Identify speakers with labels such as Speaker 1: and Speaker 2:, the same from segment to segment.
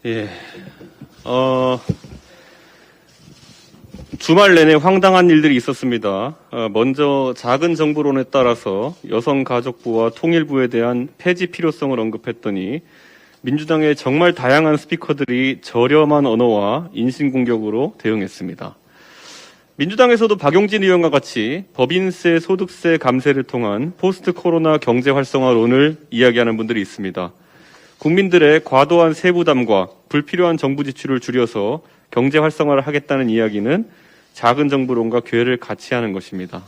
Speaker 1: 예. 주말 내내 황당한 일들이 있었습니다. 먼저 작은 정부론에 따라서 여성가족부와 통일부에 대한 폐지 필요성을 언급했더니 민주당의 정말 다양한 스피커들이 저렴한 언어와 인신공격으로 대응했습니다. 민주당에서도 박용진 의원과 같이 법인세, 소득세 감세를 통한 포스트 코로나 경제 활성화론을 이야기하는 분들이 있습니다. 국민들의 과도한 세부담과 불필요한 정부 지출을 줄여서 경제 활성화를 하겠다는 이야기는 작은 정부론과 괴를 같이 하는 것입니다.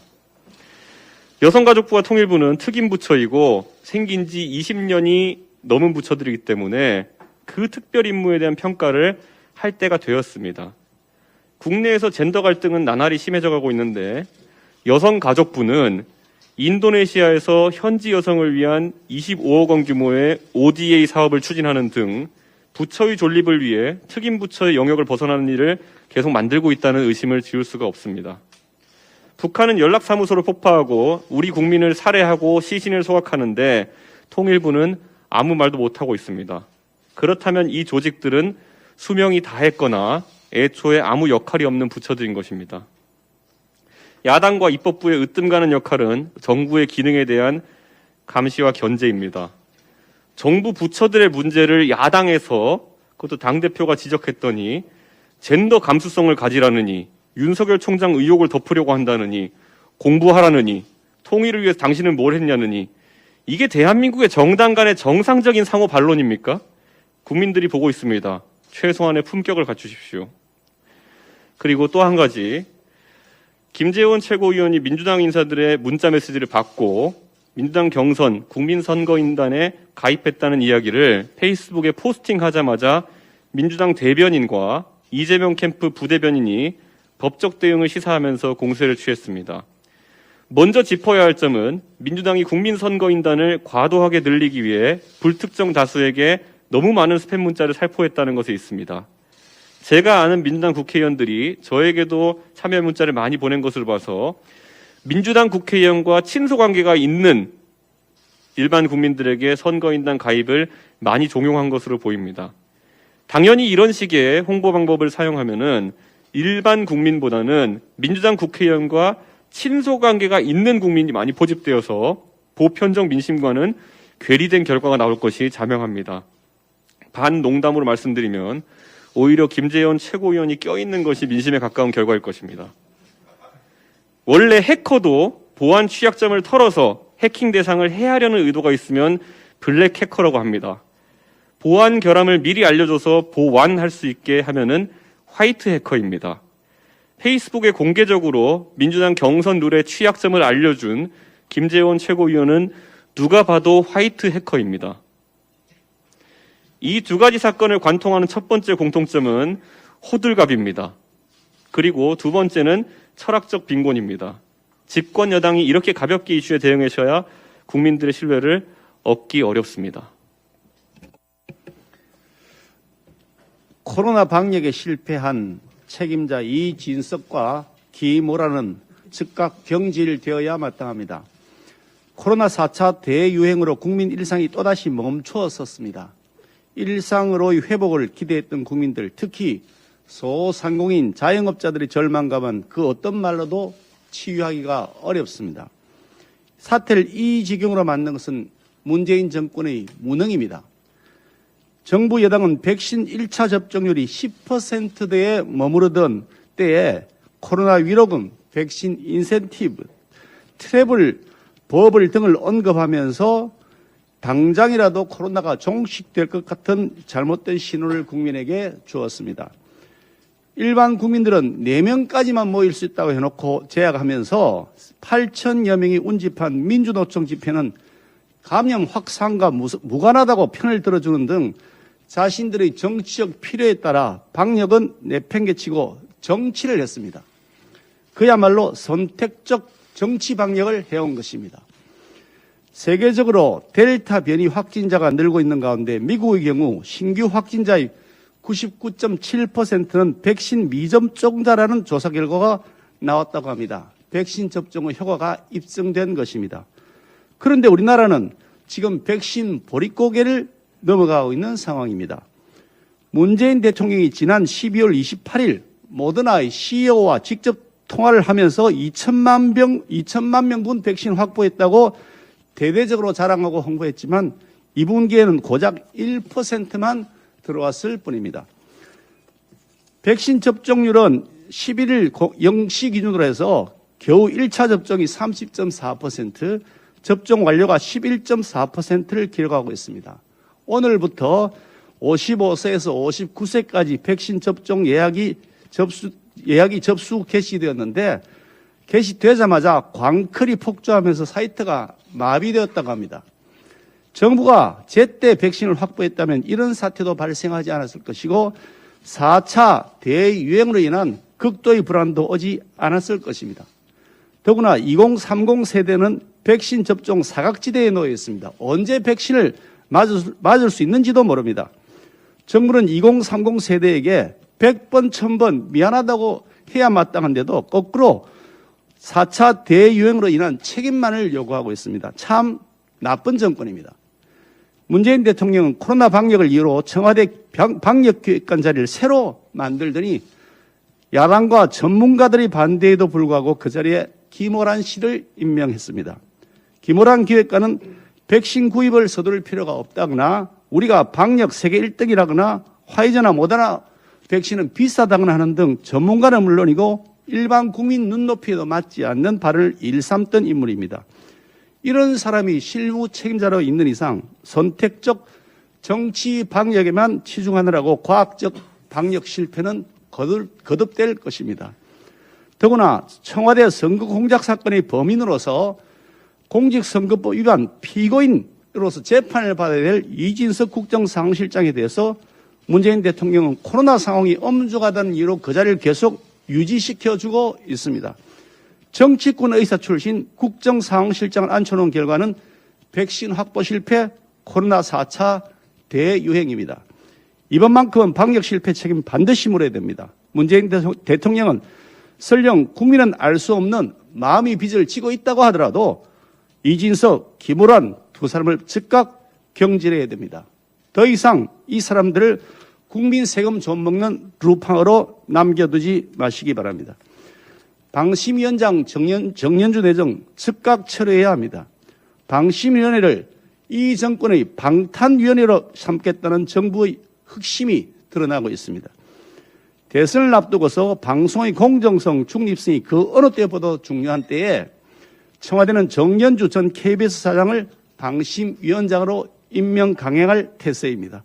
Speaker 1: 여성가족부와 통일부는 특임 부처이고 생긴 지 20년이 넘은 부처들이기 때문에 그 특별 임무에 대한 평가를 할 때가 되었습니다. 국내에서 젠더 갈등은 나날이 심해져 가고 있는데 여성가족부는 인도네시아에서 현지 여성을 위한 25억 원 규모의 ODA 사업을 추진하는 등 부처의 존립을 위해 특임 부처의 영역을 벗어나는 일을 계속 만들고 있다는 의심을 지울 수가 없습니다. 북한은 연락사무소를 폭파하고 우리 국민을 살해하고 시신을 소각하는데 통일부는 아무 말도 못하고 있습니다. 그렇다면 이 조직들은 수명이 다했거나 애초에 아무 역할이 없는 부처들인 것입니다. 야당과 입법부의 으뜸가는 역할은 정부의 기능에 대한 감시와 견제입니다. 정부 부처들의 문제를 야당에서 그것도 당대표가 지적했더니 젠더 감수성을 가지라느니 윤석열 총장 의혹을 덮으려고 한다느니 공부하라느니 통일을 위해서 당신은 뭘 했냐느니 이게 대한민국의 정당 간의 정상적인 상호 반론입니까? 국민들이 보고 있습니다. 최소한의 품격을 갖추십시오. 그리고 또 한 가지, 김재원 최고위원이 민주당 인사들의 문자 메시지를 받고 민주당 경선 국민선거인단에 가입했다는 이야기를 페이스북에 포스팅하자마자 민주당 대변인과 이재명 캠프 부대변인이 법적 대응을 시사하면서 공세를 취했습니다. 먼저 짚어야 할 점은 민주당이 국민선거인단을 과도하게 늘리기 위해 불특정 다수에게 너무 많은 스팸 문자를 살포했다는 것에 있습니다. 제가 아는 민주당 국회의원들이 저에게도 참여 문자를 많이 보낸 것을 봐서 민주당 국회의원과 친소 관계가 있는 일반 국민들에게 선거인단 가입을 많이 종용한 것으로 보입니다. 당연히 이런 식의 홍보 방법을 사용하면은 일반 국민보다는 민주당 국회의원과 친소 관계가 있는 국민이 많이 포집되어서 보편적 민심과는 괴리된 결과가 나올 것이 자명합니다. 반농담으로 말씀드리면 오히려 김재원 최고위원이 껴있는 것이 민심에 가까운 결과일 것입니다. 원래 해커도 보안 취약점을 털어서 해킹 대상을 해하려는 의도가 있으면 블랙 해커라고 합니다. 보안 결함을 미리 알려줘서 보완할 수 있게 하면은 화이트 해커입니다. 페이스북에 공개적으로 민주당 경선 룰의 취약점을 알려준 김재원 최고위원은 누가 봐도 화이트 해커입니다. 이 두 가지 사건을 관통하는 첫 번째 공통점은 호들갑입니다. 그리고 두 번째는 철학적 빈곤입니다. 집권 여당이 이렇게 가볍게 이슈에 대응하셔야 국민들의 신뢰를 얻기 어렵습니다.
Speaker 2: 코로나 방역에 실패한 책임자 이진석과 기모라는 즉각 경질되어야 마땅합니다. 코로나 4차 대유행으로 국민 일상이 또다시 멈추었었습니다. 일상으로의 회복을 기대했던 국민들, 특히 소상공인, 자영업자들의 절망감은 그 어떤 말로도 치유하기가 어렵습니다. 사태를 이 지경으로 만든 것은 문재인 정권의 무능입니다. 정부 여당은 백신 1차 접종률이 10%대에 머무르던 때에 코로나 위로금, 백신 인센티브, 트래블 버블 등을 언급하면서 당장이라도 코로나가 종식될 것 같은 잘못된 신호를 국민에게 주었습니다. 일반 국민들은 4명까지만 모일 수 있다고 해놓고 제약하면서 8천여 명이 운집한 민주노총 집회는 감염 확산과 무관하다고 편을 들어주는 등 자신들의 정치적 필요에 따라 방역은 내팽개치고 정치를 했습니다. 그야말로 선택적 정치 방역을 해온 것입니다. 세계적으로 델타 변이 확진자가 늘고 있는 가운데 미국의 경우 신규 확진자의 99.7%는 백신 미접종자라는 조사 결과가 나왔다고 합니다. 백신 접종의 효과가 입증된 것입니다. 그런데 우리나라는 지금 백신 보릿고개를 넘어가고 있는 상황입니다. 문재인 대통령이 지난 12월 28일 모더나의 CEO와 직접 통화를 하면서 2천만 명분 백신 확보했다고 대대적으로 자랑하고 홍보했지만 2분기에는 고작 1%만 들어왔을 뿐입니다. 백신 접종률은 11일 0시 기준으로 해서 겨우 1차 접종이 30.4%, 접종 완료가 11.4%를 기록하고 있습니다. 오늘부터 55세에서 59세까지 백신 접종 예약이 접수 개시되었는데 개시되자마자 광클이 폭주하면서 사이트가 마비되었다고 합니다. 정부가 제때 백신을 확보했다면 이런 사태도 발생하지 않았을 것이고 4차 대유행으로 인한 극도의 불안도 오지 않았을 것입니다. 더구나 2030 세대는 백신 접종 사각지대에 놓여 있습니다. 언제 백신을 맞을 수 있는지도 모릅니다. 정부는 2030 세대에게 100번, 1000번 미안하다고 해야 마땅한데도 거꾸로 4차 대유행으로 인한 책임만을 요구하고 있습니다. 참 나쁜 정권입니다. 문재인 대통령은 코로나 방역을 이유로 청와대 방역기획관 자리를 새로 만들더니 야당과 전문가들의 반대에도 불구하고 그 자리에 김호란 씨를 임명했습니다. 김호란 기획관은 백신 구입을 서두를 필요가 없다거나 우리가 방역 세계 1등이라거나 화이자나 모더나 백신은 비싸다거나 하는 등 전문가는 물론이고 일반 국민 눈높이에도 맞지 않는 발언을 일삼던 인물입니다. 이런 사람이 실무 책임자로 있는 이상 선택적 정치 방역에만 치중하느라고 과학적 방역 실패는 거듭될 것입니다. 더구나 청와대 선거 공작 사건의 범인으로서 공직선거법 위반 피고인으로서 재판을 받아야 될 이진석 국정상황실장에 대해서 문재인 대통령은 코로나 상황이 엄중하다는 이유로 그 자리를 계속 유지시켜주고 있습니다. 정치권 의사 출신 국정상황실장을 앉혀놓은 결과는 백신 확보 실패, 코로나 4차 대유행입니다. 이번만큼은 방역 실패 책임 반드시 물어야 됩니다. 문재인 대통령은 설령 국민은 알 수 없는 마음의 빚을 지고 있다고 하더라도 이진석, 김호란 두 사람을 즉각 경질해야 됩니다. 더 이상 이 사람들을 국민 세금 좀 먹는 루팡으로 남겨두지 마시기 바랍니다. 방심위원장 정년주 내정 즉각 철회해야 합니다. 방심위원회를 이 정권의 방탄위원회로 삼겠다는 정부의 흑심이 드러나고 있습니다. 대선을 앞두고서 방송의 공정성, 중립성이 그 어느 때보다 중요한 때에 청와대는 정년주 전 KBS 사장을 방심위원장으로 임명 강행할 태세입니다.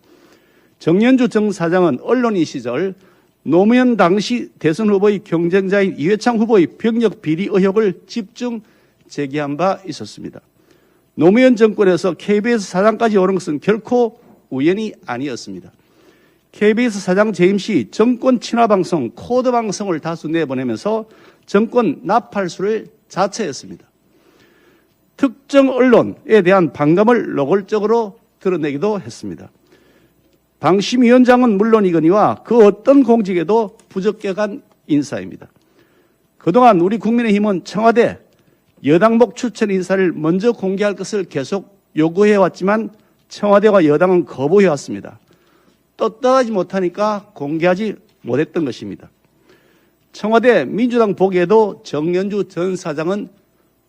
Speaker 2: 정년주 전 사장은 언론인 시절 노무현 당시 대선 후보의 경쟁자인 이회창 후보의 병력 비리 의혹을 집중 제기한 바 있었습니다. 노무현 정권에서 KBS 사장까지 오른 것은 결코 우연이 아니었습니다. KBS 사장 재임 시 정권 친화 방송, 코드 방송을 다수 내보내면서 정권 나팔수를 자처했습니다. 특정 언론에 대한 반감을 노골적으로 드러내기도 했습니다. 방심위원장은 물론이거니와 그 어떤 공직에도 부적격한 인사입니다. 그동안 우리 국민의힘은 청와대 여당목 추천 인사를 먼저 공개할 것을 계속 요구해왔지만 청와대와 여당은 거부해왔습니다. 떳떳하지 못하니까 공개하지 못했던 것입니다. 청와대 민주당 보기에도 정년주 전 사장은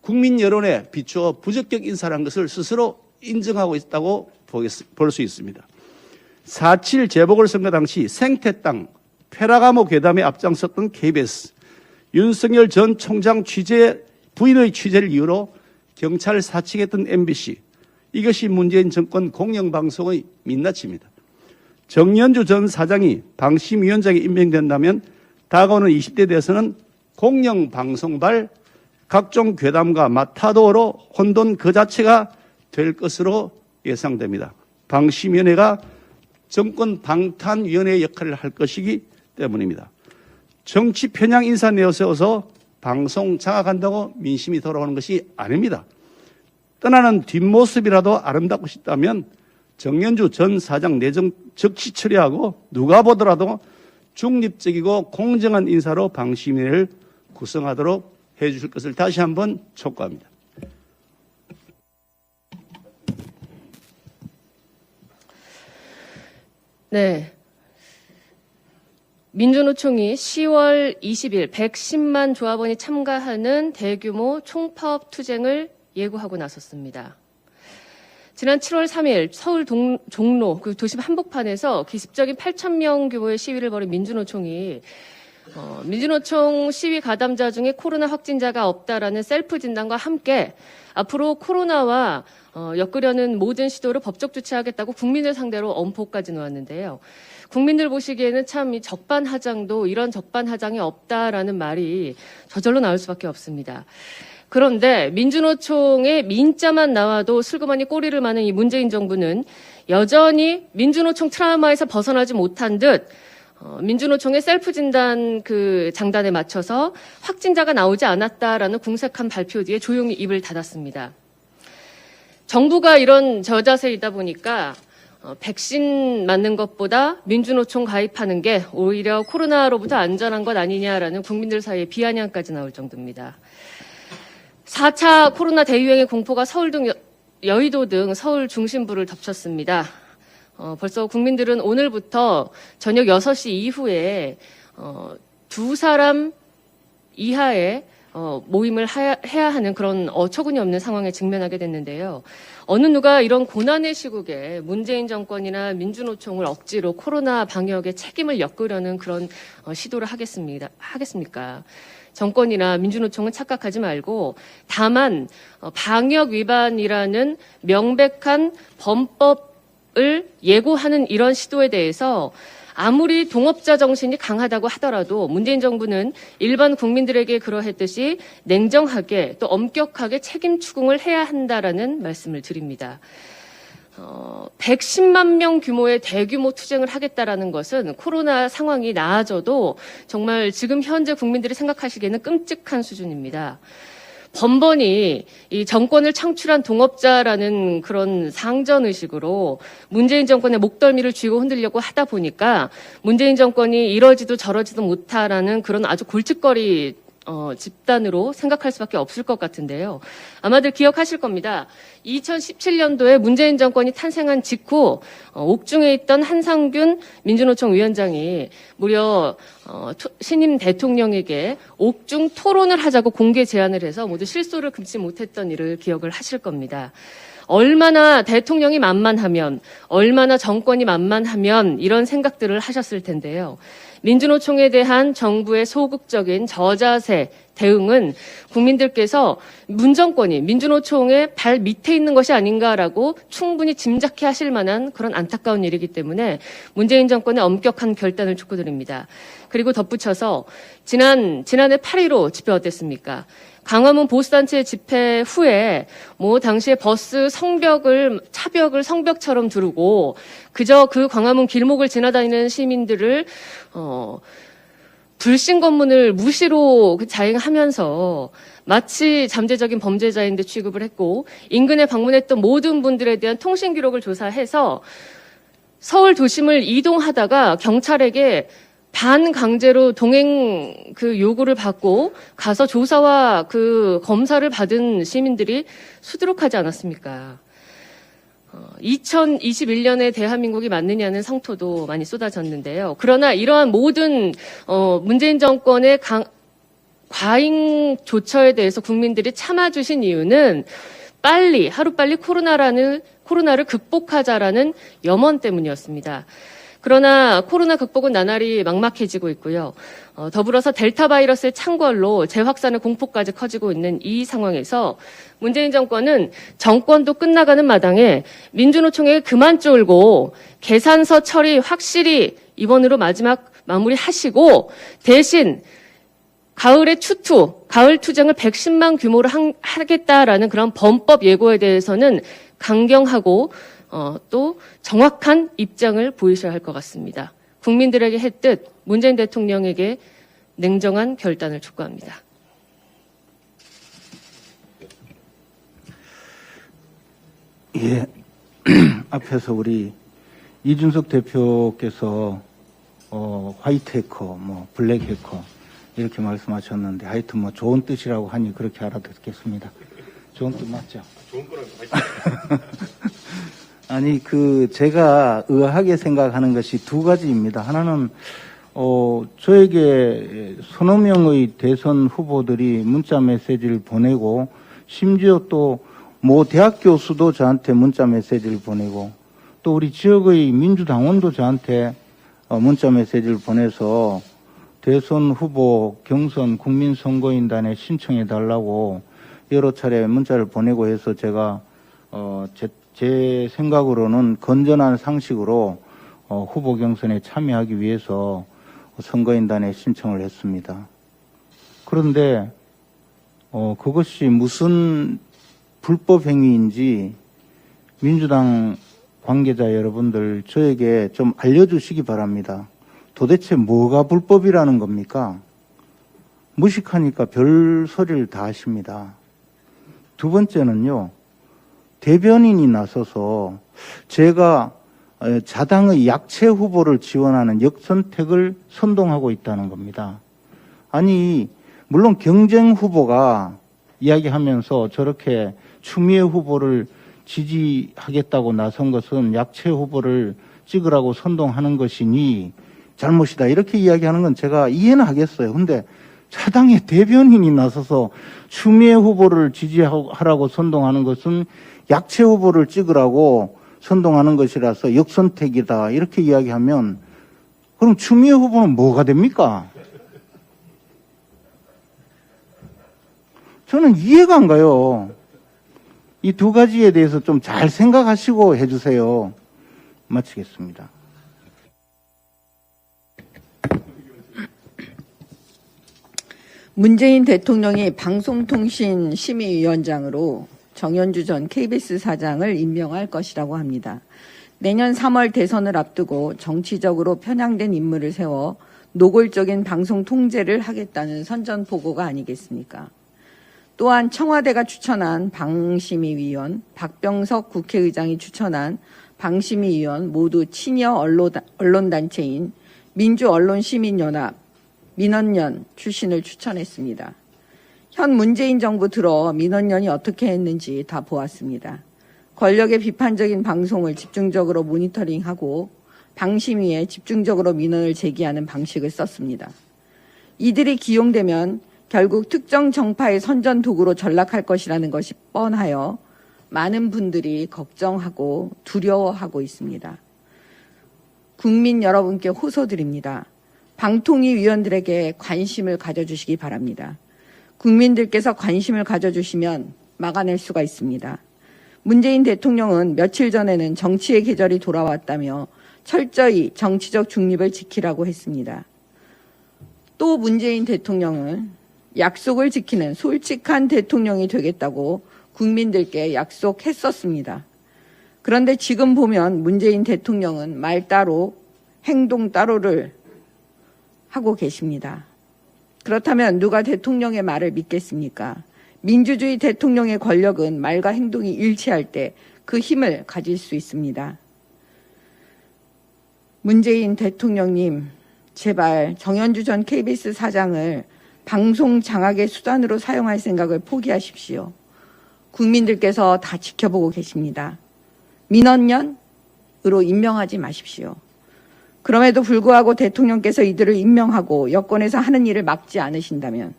Speaker 2: 국민 여론에 비추어 부적격 인사라는 것을 스스로 인정하고 있다고 볼 수 있습니다. 4.7 재보궐선거 당시 생태땅, 페라가모 괴담에 앞장섰던 KBS, 윤석열 전 총장 부인의 취재를 이유로 경찰을 사칭했던 MBC, 이것이 문재인 정권 공영방송의 민낯입니다. 정년주 전 사장이 방심위원장에 임명된다면 다가오는 20대 대선은 공영방송발 각종 괴담과 마타도어로 혼돈 그 자체가 될 것으로 예상됩니다. 방심위원회가 정권 방탄위원회의 역할을 할 것이기 때문입니다. 정치 편향 인사 내세워서 방송 장악한다고 민심이 돌아오는 것이 아닙니다. 떠나는 뒷모습이라도 아름답고 싶다면 정년주 전 사장 내정 적시 처리하고 누가 보더라도 중립적이고 공정한 인사로 방심위원회를 구성하도록 해 주실 것을 다시 한번 촉구합니다.
Speaker 3: 네. 민주노총이 10월 20일 110만 조합원이 참가하는 대규모 총파업 투쟁을 예고하고 나섰습니다. 지난 7월 3일 서울 종로 그 도심 한복판에서 기습적인 8,000명 규모의 시위를 벌인 민주노총이 민주노총 시위 가담자 중에 코로나 확진자가 없다라는 셀프 진단과 함께 앞으로 코로나와 엮으려는 모든 시도를 법적 조치하겠다고 국민을 상대로 엄포까지 놓았는데요. 국민들 보시기에는 참 이 적반하장도 이런 적반하장이 없다라는 말이 저절로 나올 수밖에 없습니다. 그런데 민주노총의 민자만 나와도 슬그머니 꼬리를 마는 이 문재인 정부는 여전히 민주노총 트라우마에서 벗어나지 못한 듯 민주노총의 셀프 진단 그 장단에 맞춰서 확진자가 나오지 않았다라는 궁색한 발표 뒤에 조용히 입을 닫았습니다. 정부가 이런 저자세이다 보니까 백신 맞는 것보다 민주노총 가입하는 게 오히려 코로나로부터 안전한 것 아니냐라는 국민들 사이에 비아냥까지 나올 정도입니다. 4차 코로나 대유행의 공포가 서울 등 여의도 등 서울 중심부를 덮쳤습니다. 벌써 국민들은 오늘부터 저녁 6시 이후에 2사람 이하의 모임을 해야 하는 그런 어처구니 없는 상황에 직면하게 됐는데요. 어느 누가 이런 고난의 시국에 문재인 정권이나 민주노총을 억지로 코로나 방역에 책임을 엮으려는 그런 시도를 하겠습니까? 정권이나 민주노총은 착각하지 말고 다만 방역 위반이라는 명백한 범법을 예고하는 이런 시도에 대해서 아무리 동업자 정신이 강하다고 하더라도 문재인 정부는 일반 국민들에게 그러했듯이 냉정하게 또 엄격하게 책임 추궁을 해야 한다라는 말씀을 드립니다. 110만 명 규모의 대규모 투쟁을 하겠다라는 것은 코로나 상황이 나아져도 정말 지금 현재 국민들이 생각하시기에는 끔찍한 수준입니다. 번번이 이 정권을 창출한 동업자라는 그런 상전의식으로 문재인 정권의 목덜미를 쥐고 흔들려고 하다 보니까 문재인 정권이 이러지도 저러지도 못하라는 그런 아주 골칫거리 집단으로 생각할 수밖에 없을 것 같은데요. 아마들 기억하실 겁니다. 2017년도에 문재인 정권이 탄생한 직후 옥중에 있던 한상균 민주노총 위원장이 무려 신임 대통령에게 옥중 토론을 하자고 공개 제안을 해서 모두 실소를 금치 못했던 일을 기억을 하실 겁니다. 얼마나 대통령이 만만하면, 얼마나 정권이 만만하면 이런 생각들을 하셨을 텐데요. 민주노총에 대한 정부의 소극적인 저자세 대응은 국민들께서 문정권이 민주노총의 발 밑에 있는 것이 아닌가라고 충분히 짐작해 하실 만한 그런 안타까운 일이기 때문에 문재인 정권의 엄격한 결단을 촉구드립니다. 그리고 덧붙여서 지난해 8.15 집회 어땠습니까? 광화문 보수단체 집회 후에 당시에 버스 차벽을 성벽처럼 두르고 그저 그 광화문 길목을 지나다니는 시민들을 불신 검문을 무시로 자행하면서 마치 잠재적인 범죄자인 듯 취급을 했고 인근에 방문했던 모든 분들에 대한 통신 기록을 조사해서 서울 도심을 이동하다가 경찰에게 반강제로 동행 그 요구를 받고 가서 조사와 그 검사를 받은 시민들이 수두룩하지 않았습니까? 2021년에 대한민국이 맞느냐는 성토도 많이 쏟아졌는데요. 그러나 이러한 모든 문재인 정권의 과잉 조처에 대해서 국민들이 참아주신 이유는 하루빨리 코로나를 극복하자라는 염원 때문이었습니다. 그러나 코로나 극복은 나날이 막막해지고 있고요. 더불어서 델타 바이러스의 창궐로 재확산의 공포까지 커지고 있는 이 상황에서 문재인 정권은 정권도 끝나가는 마당에 민주노총에 그만 쫄고 계산서 처리 확실히 이번으로 마지막 마무리하시고 대신 가을 투쟁을 110만 규모로 하겠다라는 그런 범법 예고에 대해서는 강경하고 또 정확한 입장을 보이셔야 할 것 같습니다. 국민들에게 했듯 문재인 대통령에게 냉정한 결단을 촉구합니다.
Speaker 4: 예, 앞에서 우리 이준석 대표께서 화이트 해커, 블랙 해커 이렇게 말씀하셨는데 하여튼 좋은 뜻이라고 하니 그렇게 알아듣겠습니다. 좋은 뜻 맞죠?
Speaker 1: 좋은 거라고
Speaker 4: 아니 제가 의아하게 생각하는 것이 두 가지입니다. 하나는 저에게 서너 명의 대선 후보들이 문자 메시지를 보내고, 심지어 또 모 대학 교수도 저한테 문자 메시지를 보내고, 또 우리 지역의 민주당원도 저한테 문자 메시지를 보내서 대선 후보 경선 국민선거인단에 신청해 달라고 여러 차례 문자를 보내고 해서 제가 제 생각으로는 건전한 상식으로 후보 경선에 참여하기 위해서 선거인단에 신청을 했습니다. 그런데 그것이 무슨 불법 행위인지 민주당 관계자 여러분들 저에게 좀 알려주시기 바랍니다. 도대체 뭐가 불법이라는 겁니까? 무식하니까 별 소리를 다 하십니다. 두 번째는요, 대변인이 나서서 제가 자당의 약체 후보를 지원하는 역선택을 선동하고 있다는 겁니다. 아니, 물론 경쟁 후보가 이야기하면서 저렇게 추미애 후보를 지지하겠다고 나선 것은 약체 후보를 찍으라고 선동하는 것이니 잘못이다 이렇게 이야기하는 건 제가 이해는 하겠어요. 근데 자당의 대변인이 나서서 추미애 후보를 지지하라고 선동하는 것은 약체 후보를 찍으라고 선동하는 것이라서 역선택이다 이렇게 이야기하면 그럼 추미애 후보는 뭐가 됩니까? 저는 이해가 안 가요. 이 두 가지에 대해서 좀 잘 생각하시고 해주세요. 마치겠습니다.
Speaker 5: 문재인 대통령이 방송통신심의위원장으로 정연주 전 KBS 사장을 임명할 것이라고 합니다. 내년 3월 대선을 앞두고 정치적으로 편향된 인물을 세워 노골적인 방송 통제를 하겠다는 선전포고가 아니겠습니까? 또한 청와대가 추천한 방심위위원, 박병석 국회의장이 추천한 방심위위원 모두 친여 언론단체인 민주언론시민연합, 민언연 출신을 추천했습니다. 현 문재인 정부 들어 민언연이 어떻게 했는지 다 보았습니다. 권력의 비판적인 방송을 집중적으로 모니터링하고 방심위에 집중적으로 민원을 제기하는 방식을 썼습니다. 이들이 기용되면 결국 특정 정파의 선전 도구로 전락할 것이라는 것이 뻔하여 많은 분들이 걱정하고 두려워하고 있습니다. 국민 여러분께 호소드립니다. 방통위 위원들에게 관심을 가져주시기 바랍니다. 국민들께서 관심을 가져주시면 막아낼 수가 있습니다. 문재인 대통령은 며칠 전에는 정치의 계절이 돌아왔다며 철저히 정치적 중립을 지키라고 했습니다. 또 문재인 대통령은 약속을 지키는 솔직한 대통령이 되겠다고 국민들께 약속했었습니다. 그런데 지금 보면 문재인 대통령은 말 따로 행동 따로를 하고 계십니다. 그렇다면 누가 대통령의 말을 믿겠습니까? 민주주의 대통령의 권력은 말과 행동이 일치할 때 그 힘을 가질 수 있습니다. 문재인 대통령님, 제발 정연주 전 KBS 사장을 방송 장악의 수단으로 사용할 생각을 포기하십시오. 국민들께서 다 지켜보고 계십니다. 민언연으로 임명하지 마십시오. 그럼에도 불구하고 대통령께서 이들을 임명하고 여권에서 하는 일을 막지 않으신다면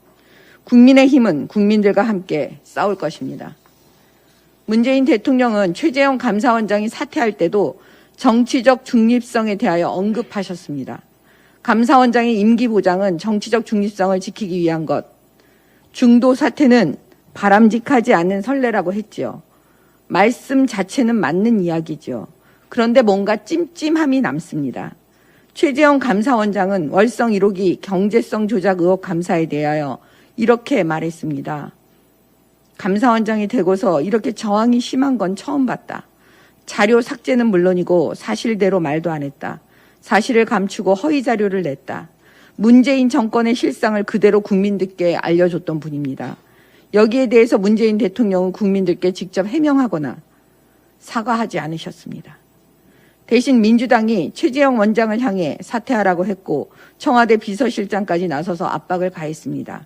Speaker 5: 국민의힘은 국민들과 함께 싸울 것입니다. 문재인 대통령은 최재형 감사원장이 사퇴할 때도 정치적 중립성에 대하여 언급하셨습니다. 감사원장의 임기 보장은 정치적 중립성을 지키기 위한 것. 중도 사퇴는 바람직하지 않은 선례라고 했지요. 말씀 자체는 맞는 이야기죠. 그런데 뭔가 찜찜함이 남습니다. 최재형 감사원장은 월성 1호기 경제성 조작 의혹 감사에 대하여 이렇게 말했습니다. 감사원장이 되고서 이렇게 저항이 심한 건 처음 봤다. 자료 삭제는 물론이고 사실대로 말도 안 했다. 사실을 감추고 허위 자료를 냈다. 문재인 정권의 실상을 그대로 국민들께 알려줬던 분입니다. 여기에 대해서 문재인 대통령은 국민들께 직접 해명하거나 사과하지 않으셨습니다. 대신 민주당이 최재형 원장을 향해 사퇴하라고 했고 청와대 비서실장까지 나서서 압박을 가했습니다.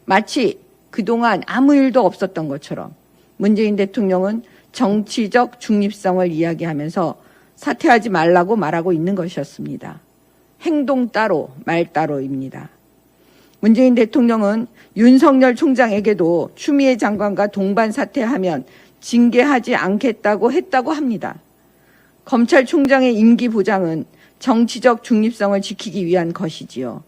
Speaker 5: 마치 그동안 아무 일도 없었던 것처럼 문재인 대통령은 정치적 중립성을 이야기하면서 사퇴하지 말라고 말하고 있는 것이었습니다. 행동 따로, 말 따로입니다. 문재인 대통령은 윤석열 총장에게도 추미애 장관과 동반 사퇴하면 징계하지 않겠다고 했다고 합니다. 검찰총장의 임기 보장은 정치적 중립성을 지키기 위한 것이지요.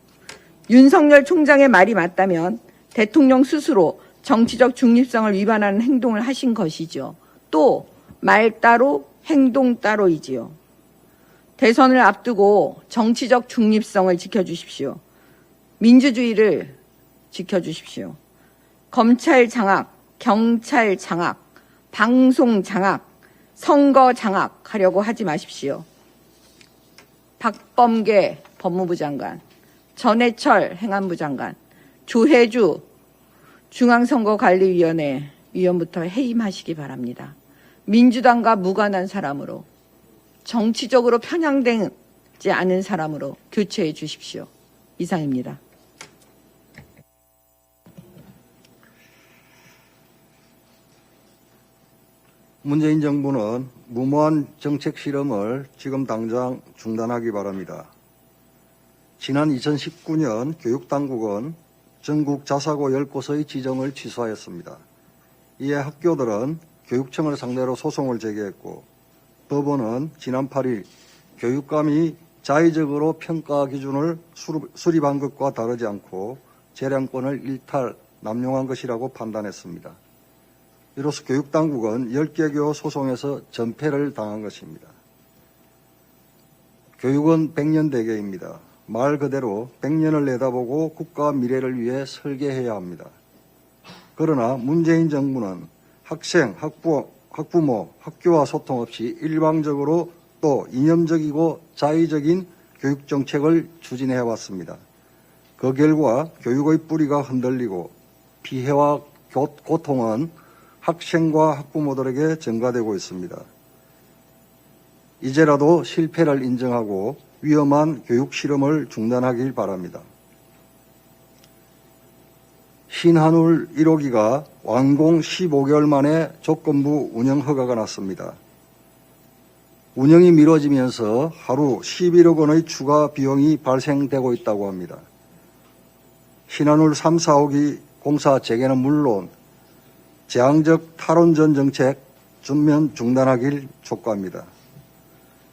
Speaker 5: 윤석열 총장의 말이 맞다면 대통령 스스로 정치적 중립성을 위반하는 행동을 하신 것이죠. 또 말 따로 행동 따로이지요. 대선을 앞두고 정치적 중립성을 지켜주십시오. 민주주의를 지켜주십시오. 검찰 장악, 경찰 장악, 방송 장악, 선거 장악하려고 하지 마십시오. 박범계 법무부 장관, 전해철 행안부 장관, 조혜주 중앙선거관리위원회 위원부터 해임하시기 바랍니다. 민주당과 무관한 사람으로, 정치적으로 편향되지 않은 사람으로 교체해 주십시오. 이상입니다.
Speaker 6: 문재인 정부는 무모한 정책 실험을 지금 당장 중단하기 바랍니다. 지난 2019년 교육당국은 전국 자사고 10곳의 지정을 취소하였습니다. 이에 학교들은 교육청을 상대로 소송을 제기했고, 법원은 지난 8일 교육감이 자의적으로 평가 기준을 수립한 것과 다르지 않고 재량권을 일탈, 남용한 것이라고 판단했습니다. 이로써 교육당국은 10개교 소송에서 전패를 당한 것입니다. 교육은 100년 대계입니다. 말 그대로 100년을 내다보고 국가 미래를 위해 설계해야 합니다. 그러나 문재인 정부는 학생, 학부모, 학교와 소통 없이 일방적으로 또 이념적이고 자의적인 교육정책을 추진해왔습니다. 그 결과 교육의 뿌리가 흔들리고 피해와 고통은 학생과 학부모들에게 전가되고 있습니다. 이제라도 실패를 인정하고 위험한 교육 실험을 중단하길 바랍니다. 신한울 1호기가 완공 15개월 만에 조건부 운영 허가가 났습니다. 운영이 미뤄지면서 하루 11억 원의 추가 비용이 발생되고 있다고 합니다. 신한울 3, 4호기 공사 재개는 물론 재앙적 탈원전 정책 전면 중단하길 촉구합니다.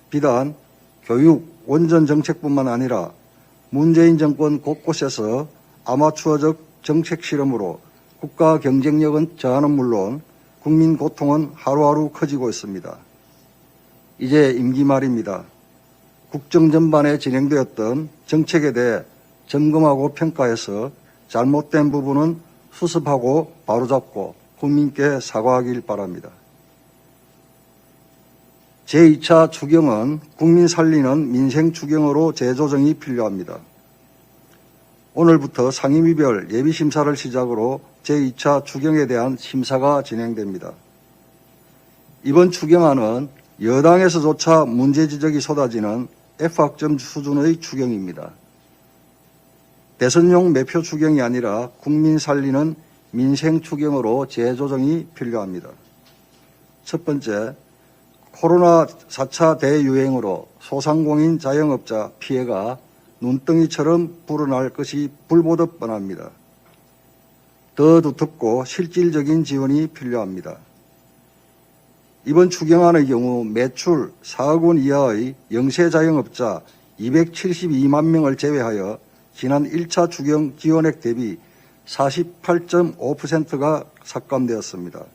Speaker 6: 비단 교육 원전 정책뿐만 아니라 문재인 정권 곳곳에서 아마추어적 정책 실험으로 국가 경쟁력은 저하는 물론 국민 고통은 하루하루 커지고 있습니다. 이제 임기 말입니다. 국정 전반에 진행되었던 정책에 대해 점검하고 평가해서 잘못된 부분은 수습하고 바로잡고 국민께 사과하길 바랍니다. 제2차 추경은 국민 살리는 민생 추경으로 재조정이 필요합니다. 오늘부터 상임위별 예비심사를 시작으로 제2차 추경에 대한 심사가 진행됩니다. 이번 추경안은 여당에서조차 문제 지적이 쏟아지는 F학점 수준의 추경입니다. 대선용 매표 추경이 아니라 국민 살리는 민생 추경으로 재조정이 필요합니다. 첫 번째, 코로나 4차 대유행으로 소상공인 자영업자 피해가 눈덩이처럼 불어날 것이 불보듯 뻔합니다. 더 두텁고 실질적인 지원이 필요합니다. 이번 추경안의 경우 매출 4억 원 이하의 영세 자영업자 272만 명을 제외하여 지난 1차 추경 지원액 대비 48.5%가 삭감되었습니다.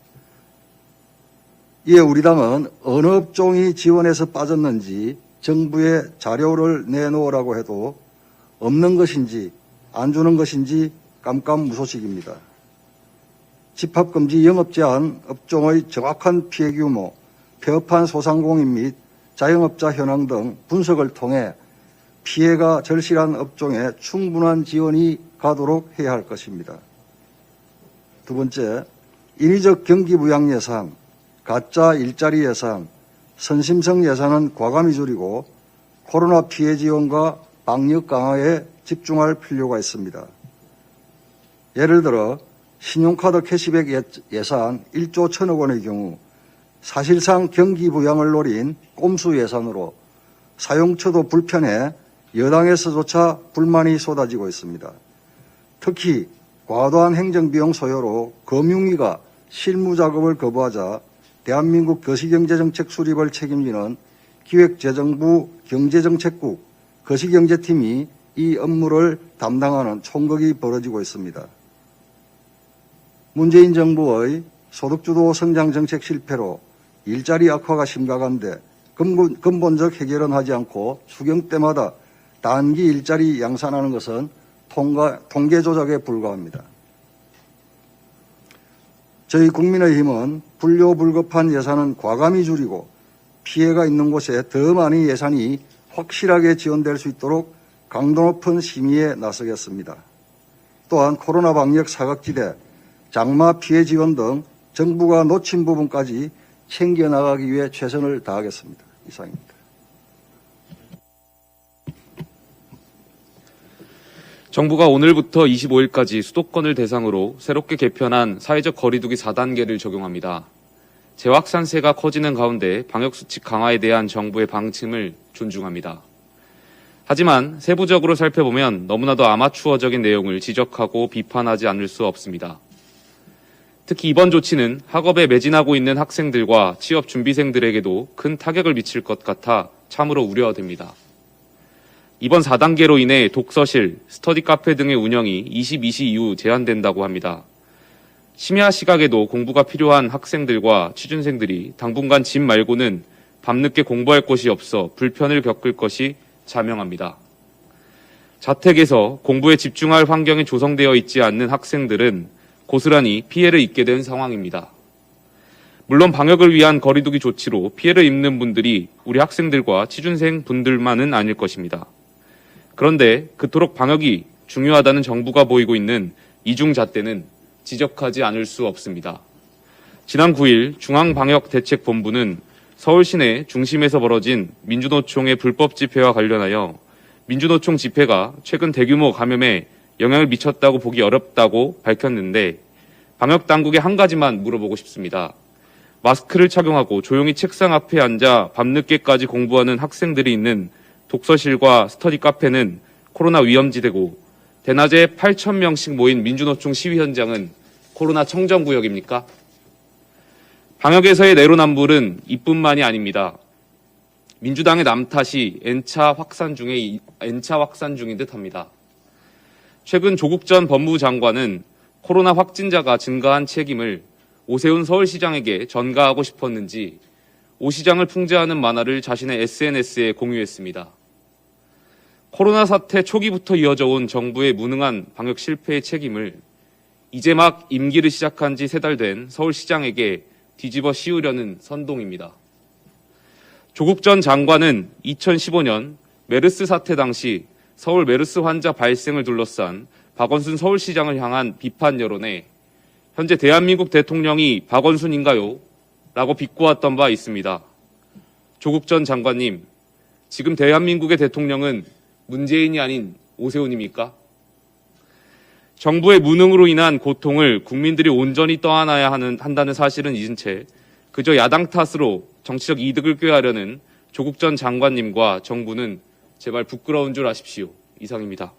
Speaker 6: 이에 우리 당은 어느 업종이 지원에서 빠졌는지 정부에 자료를 내놓으라고 해도 없는 것인지 안 주는 것인지 깜깜무소식입니다. 집합금지 영업제한 업종의 정확한 피해 규모, 폐업한 소상공인 및 자영업자 현황 등 분석을 통해 피해가 절실한 업종에 충분한 지원이 가도록 해야 할 것입니다. 두 번째, 인위적 경기 부양 예산, 가짜 일자리 예산, 선심성 예산은 과감히 줄이고 코로나 피해 지원과 방역 강화에 집중할 필요가 있습니다. 예를 들어 신용카드 캐시백 예산 1조 1천억 원의 경우 사실상 경기 부양을 노린 꼼수 예산으로 사용처도 불편해 여당에서조차 불만이 쏟아지고 있습니다. 특히 과도한 행정비용 소요로 금융위가 실무작업을 거부하자 대한민국 거시경제정책 수립을 책임지는 기획재정부 경제정책국 거시경제팀이 이 업무를 담당하는 총극이 벌어지고 있습니다. 문재인 정부의 소득주도 성장정책 실패로 일자리 악화가 심각한데 근본적 해결은 하지 않고 추경 때마다 단기 일자리 양산하는 것은 통계 조작에 불과합니다. 저희 국민의힘은 불효불급한 예산은 과감히 줄이고 피해가 있는 곳에 더 많은 예산이 확실하게 지원될 수 있도록 강도 높은 심의에 나서겠습니다. 또한 코로나 방역 사각지대, 장마 피해 지원 등 정부가 놓친 부분까지 챙겨나가기 위해 최선을 다하겠습니다. 이상입니다.
Speaker 7: 정부가 오늘부터 25일까지 수도권을 대상으로 새롭게 개편한 사회적 거리두기 4단계를 적용합니다. 재확산세가 커지는 가운데 방역수칙 강화에 대한 정부의 방침을 존중합니다. 하지만 세부적으로 살펴보면 너무나도 아마추어적인 내용을 지적하고 비판하지 않을 수 없습니다. 특히 이번 조치는 학업에 매진하고 있는 학생들과 취업 준비생들에게도 큰 타격을 미칠 것 같아 참으로 우려됩니다. 이번 4단계로 인해 독서실, 스터디 카페 등의 운영이 22시 이후 제한된다고 합니다. 심야 시각에도 공부가 필요한 학생들과 취준생들이 당분간 집 말고는 밤늦게 공부할 곳이 없어 불편을 겪을 것이 자명합니다. 자택에서 공부에 집중할 환경이 조성되어 있지 않는 학생들은 고스란히 피해를 입게 된 상황입니다. 물론 방역을 위한 거리두기 조치로 피해를 입는 분들이 우리 학생들과 취준생 분들만은 아닐 것입니다. 그런데 그토록 방역이 중요하다는 정부가 보이고 있는 이중잣대는 지적하지 않을 수 없습니다. 지난 9일 중앙방역대책본부는 서울 시내 중심에서 벌어진 민주노총의 불법 집회와 관련하여 민주노총 집회가 최근 대규모 감염에 영향을 미쳤다고 보기 어렵다고 밝혔는데 방역당국에 한 가지만 물어보고 싶습니다. 마스크를 착용하고 조용히 책상 앞에 앉아 밤늦게까지 공부하는 학생들이 있는 독서실과 스터디 카페는 코로나 위험지대고 대낮에 8,000명씩 모인 민주노총 시위 현장은 코로나 청정구역입니까? 방역에서의 내로남불은 이뿐만이 아닙니다. 민주당의 남탓이 N차 확산 중인 듯합니다. 최근 조국 전 법무부 장관은 코로나 확진자가 증가한 책임을 오세훈 서울시장에게 전가하고 싶었는지 오 시장을 풍자하는 만화를 자신의 SNS에 공유했습니다. 코로나 사태 초기부터 이어져 온 정부의 무능한 방역 실패의 책임을 이제 막 임기를 시작한 지 3달 된 서울시장에게 뒤집어 씌우려는 선동입니다. 조국 전 장관은 2015년 메르스 사태 당시 서울 메르스 환자 발생을 둘러싼 박원순 서울시장을 향한 비판 여론에 현재 대한민국 대통령이 박원순인가요? 라고 비꼬았던 바 있습니다. 조국 전 장관님, 지금 대한민국의 대통령은 문재인이 아닌 오세훈입니까? 정부의 무능으로 인한 고통을 국민들이 온전히 떠안아야 한다는 사실은 잊은 채 그저 야당 탓으로 정치적 이득을 꾀하려는 조국 전 장관님과 정부는 제발 부끄러운 줄 아십시오. 이상입니다.